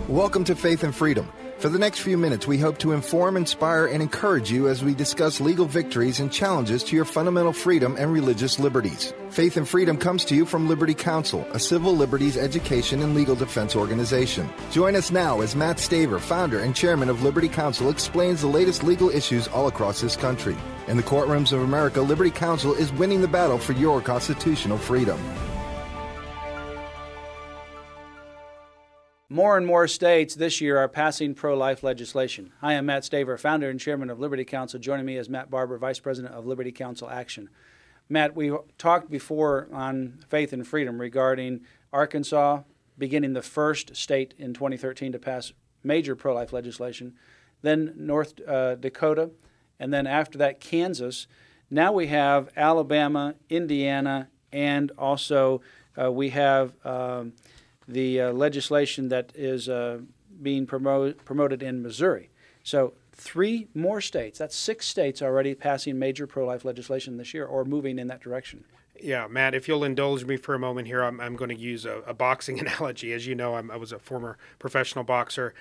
Welcome to Faith and Freedom. For the next few minutes, we hope to inform, inspire, and encourage you as we discuss legal victories and challenges to your fundamental freedom and religious liberties. Faith and Freedom comes to you from Liberty Counsel, a civil liberties education and legal defense organization. Join us now as Matt Staver, founder and chairman of Liberty Counsel, explains the latest legal issues all across this country. In the courtrooms of America, Liberty Counsel is winning the battle for your constitutional freedom. More and more states this year are passing pro-life legislation. Hi, I'm Matt Staver, founder and chairman of Liberty Counsel. Joining me is Matt Barber, vice president of Liberty Counsel Action. Matt, we talked before on Faith and Freedom regarding Arkansas beginning the first state in 2013 to pass major pro-life legislation, then North Dakota, and then after that Kansas. Now we have Alabama, Indiana, and also we have the legislation that is being promoted in Missouri. So 3 more states, that's 6 states already passing major pro-life legislation this year or moving in that direction. Yeah, Matt, if you'll indulge me for a moment here, I'm going to use a boxing analogy. As you know, I was a former professional boxer.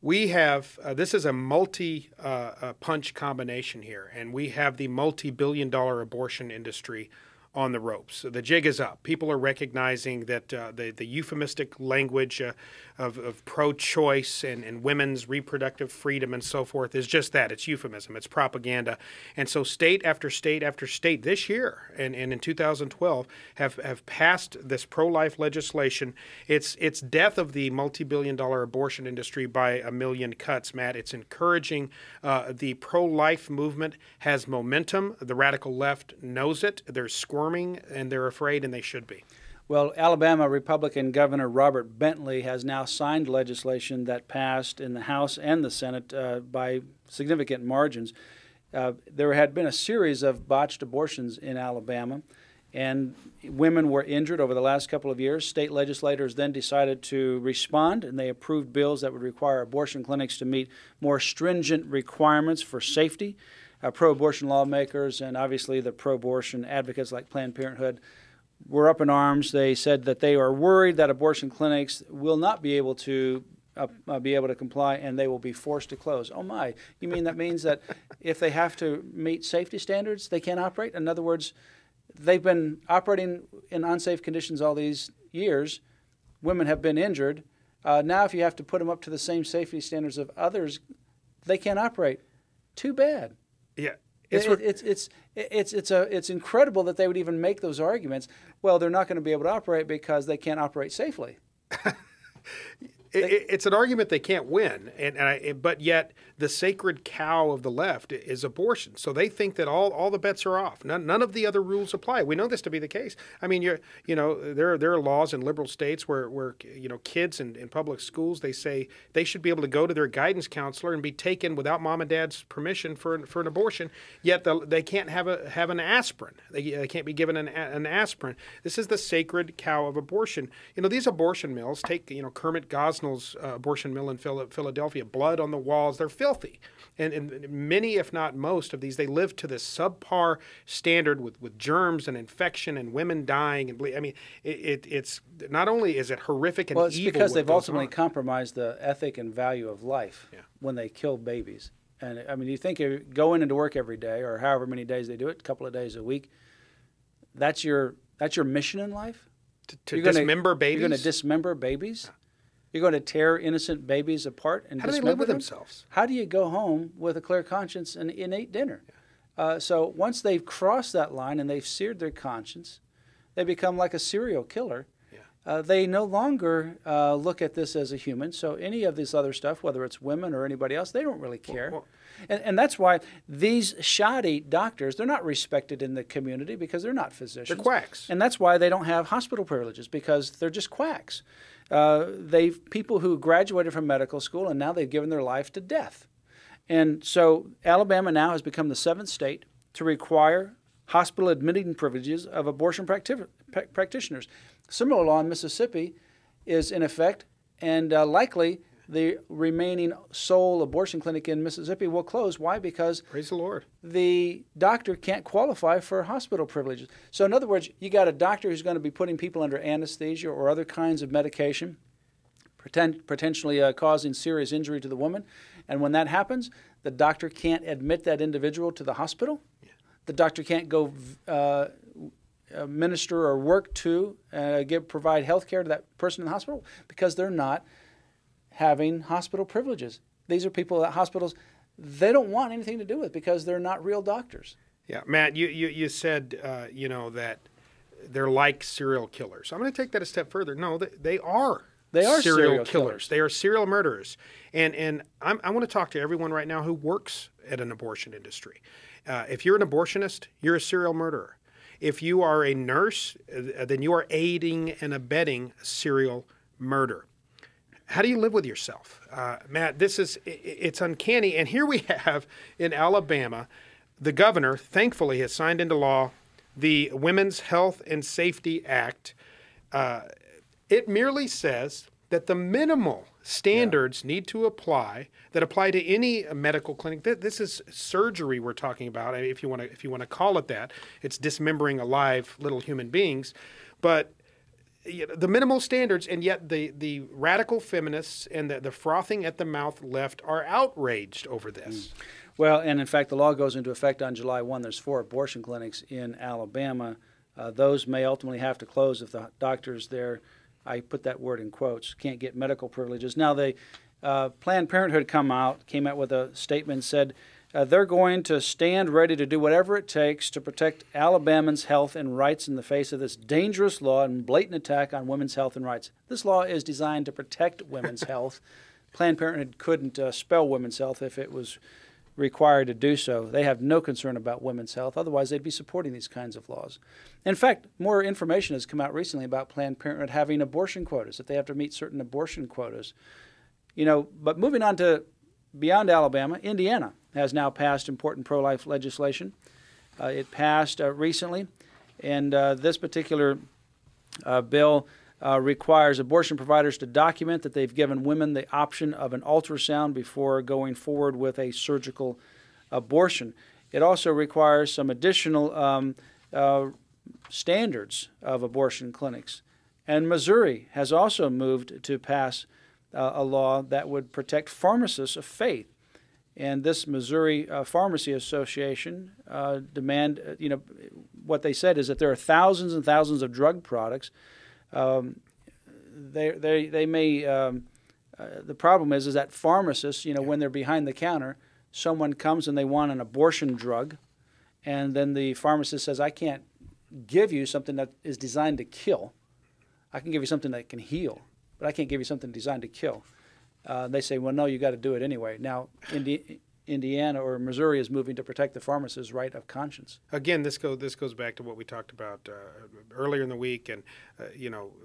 We have, this is a multi-punch combination here, and we have the multi-billion-dollar abortion industry on the ropes. So the jig is up. People are recognizing that the euphemistic language of pro-choice and women's reproductive freedom and so forth is just that. It's euphemism. It's propaganda. And so state after state after state this year and in 2012 have passed this pro-life legislation. It's death of the multi-billion-dollar abortion industry by a million cuts, Matt. It's encouraging. The pro-life movement has momentum. The radical left knows it. They're squirming and they're afraid, and they should be. Well, Alabama Republican Governor Robert Bentley has now signed legislation that passed in the House and the Senate by significant margins. There had been a series of botched abortions in Alabama, and women were injured over the last couple of years. State legislators then decided to respond, and they approved bills that would require abortion clinics to meet more stringent requirements for safety. Pro-abortion lawmakers and obviously the pro-abortion advocates like Planned Parenthood were up in arms. They said that they are worried that abortion clinics will not be able to comply, and they will be forced to close. Oh my! You mean that means that if they have to meet safety standards, they can't operate? In other words, they've been operating in unsafe conditions all these years. Women have been injured. Now, if you have to put them up to the same safety standards of others, they can't operate. Too bad. Yeah, it's incredible that they would even make those arguments. Well, they're not going to be able to operate because they can't operate safely. It's an argument they can't win, but yet the sacred cow of the left is abortion. So they think that all the bets are off. None of the other rules apply. We know this to be the case. I mean, there are laws in liberal states where kids in public schools, they say they should be able to go to their guidance counselor and be taken without mom and dad's permission for an abortion. Yet they can't have an aspirin. They can't be given an aspirin. This is the sacred cow of abortion. These abortion mills take Kermit Gosnell's abortion mill in Philadelphia, blood on the walls. They're filthy. And many, if not most of these, they live to this subpar standard with germs and infection and women dying. And I mean, it's not only is it horrific and evil. Well, it's because they've ultimately compromised the ethic and value of life when they kill babies. And I mean, you think you're going into work every day or however many days they do it, a couple of days a week, that's your mission in life? To dismember babies? You're going to dismember babies? You're going to tear innocent babies apart and how do they dismember live with them? themselves? How do you go home with a clear conscience and eat dinner? So once they've crossed that line and they've seared their conscience, they become like a serial killer. They no longer look at this as a human. So any of this other stuff, whether it's women or anybody else, they don't really care. And that's why these shoddy doctors, they're not respected in the community because they're not physicians. They're quacks. And that's why they don't have hospital privileges, because they're just quacks. People who graduated from medical school and now they've given their life to death. And so Alabama now has become the 7th state to require hospital admitting privileges of abortion practitioners. Similar law in Mississippi is in effect, and likely the remaining sole abortion clinic in Mississippi will close. Why? Because praise the Lord, the doctor can't qualify for hospital privileges. So in other words, you got a doctor who's going to be putting people under anesthesia or other kinds of medication. potentially causing serious injury to the woman. And when that happens, the doctor can't admit that individual to the hospital. Yeah. The doctor can't go minister or work to provide health care to that person in the hospital because they're not having hospital privileges. These are people at hospitals they don't want anything to do with because they're not real doctors. Yeah, Matt, you said, that they're like serial killers. I'm going to take that a step further. No, they are. They are serial killers. They are serial murderers. And I want to talk to everyone right now who works at an abortion industry. If you're an abortionist, you're a serial murderer. If you are a nurse, then you are aiding and abetting serial murder. How do you live with yourself? Matt, it's uncanny. And here we have in Alabama, the governor, thankfully, has signed into law the Women's Health and Safety Act. It merely says that the minimal standards need to apply to any medical clinic. This is surgery we're talking about, if you want to call it that. It's dismembering alive little human beings, but the minimal standards, and yet the radical feminists and the frothing at the mouth left are outraged over this. Well, and in fact, the law goes into effect on July 1. There's 4 abortion clinics in Alabama. Those may ultimately have to close if the doctors there, I put that word in quotes, can't get medical privileges. Now, Planned Parenthood came out with a statement and said they're going to stand ready to do whatever it takes to protect Alabamans' health and rights in the face of this dangerous law and blatant attack on women's health and rights. This law is designed to protect women's health. Planned Parenthood couldn't spell women's health if it was required to do so. They have no concern about women's health. Otherwise, they'd be supporting these kinds of laws. In fact, more information has come out recently about Planned Parenthood having abortion quotas, that they have to meet certain abortion quotas. But moving on to beyond Alabama, Indiana has now passed important pro-life legislation. It passed recently, and this particular bill requires abortion providers to document that they've given women the option of an ultrasound before going forward with a surgical abortion. It also requires some additional standards of abortion clinics. And Missouri has also moved to pass a law that would protect pharmacists of faith. And this Missouri Pharmacy Association what they said is that there are thousands and thousands of drug products. The problem is that pharmacists, when they're behind the counter, someone comes and they want an abortion drug, and then the pharmacist says, I can't give you something that is designed to kill. I can give you something that can heal, but I can't give you something designed to kill. They say, well, no, you got to do it anyway. Now, Indiana or Missouri is moving to protect the pharmacist's right of conscience. Again, this goes back to what we talked about earlier in the week, and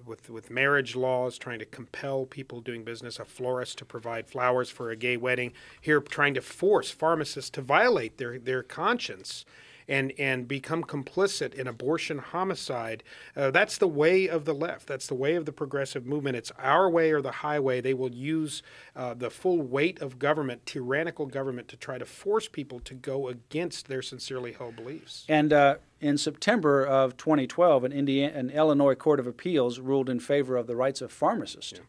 with marriage laws trying to compel people doing business, a florist to provide flowers for a gay wedding, here trying to force pharmacists to violate their conscience and become complicit in abortion homicide. That's the way of the left. That's the way of the progressive movement. It's our way or the highway. They will use the full weight of government, tyrannical government, to try to force people to go against their sincerely held beliefs. And in September of 2012, an Illinois Court of Appeals ruled in favor of the rights of pharmacists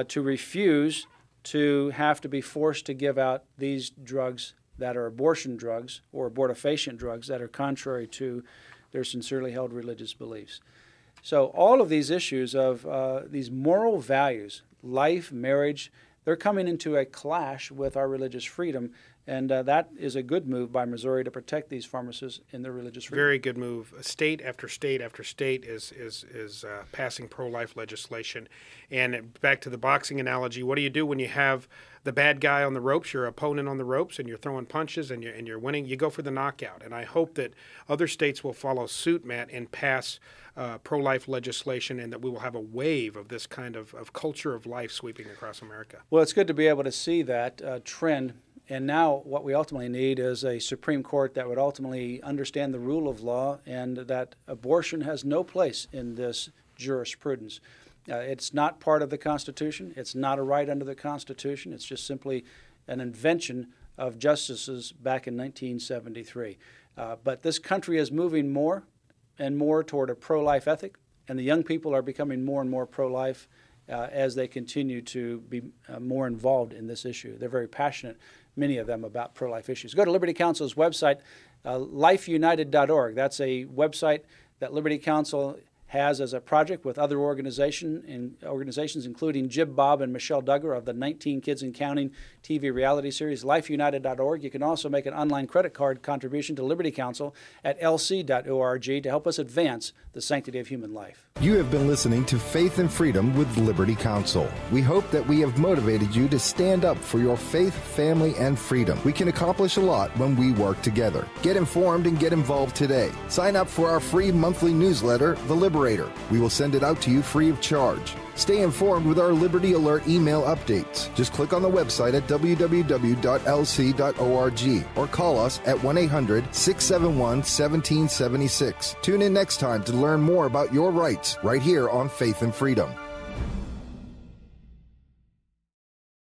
to refuse to have to be forced to give out these drugs that are abortion drugs or abortifacient drugs that are contrary to their sincerely held religious beliefs. So all of these issues of these moral values, life, marriage, they're coming into a clash with our religious freedom, and that is a good move by Missouri to protect these pharmacists in their religious freedom. Very good move. State after state after state is passing pro-life legislation. And back to the boxing analogy, what do you do when you have the bad guy on the ropes, your opponent on the ropes, and you're throwing punches and you're winning? You go for the knockout. And I hope that other states will follow suit, Matt, and pass pro-life legislation, and that we will have a wave of this kind of culture of life sweeping across America. Well, it's good to be able to see that trend. And now what we ultimately need is a Supreme Court that would ultimately understand the rule of law and that abortion has no place in this jurisprudence. It's not part of the Constitution. It's not a right under the Constitution. It's just simply an invention of justices back in 1973. But this country is moving more and more toward a pro-life ethic, and the young people are becoming more and more pro-life. as they continue to be more involved in this issue. They're very passionate, many of them, about pro-life issues. Go to Liberty Counsel's website, lifeunited.org. That's a website that Liberty Counsel has as a project with other organizations, including Jib Bob and Michelle Duggar of the 19 Kids and Counting TV reality series, lifeunited.org. You can also make an online credit card contribution to Liberty Counsel at lc.org to help us advance the sanctity of human life. You have been listening to Faith and Freedom with Liberty Counsel. We hope that we have motivated you to stand up for your faith, family, and freedom. We can accomplish a lot when we work together. Get informed and get involved today. Sign up for our free monthly newsletter, The Liberator. We will send it out to you free of charge. Stay informed with our Liberty Alert email updates. Just click on the website at www.lc.org or call us at 1-800-671-1776. Tune in next time to learn more about your rights right here on Faith and Freedom.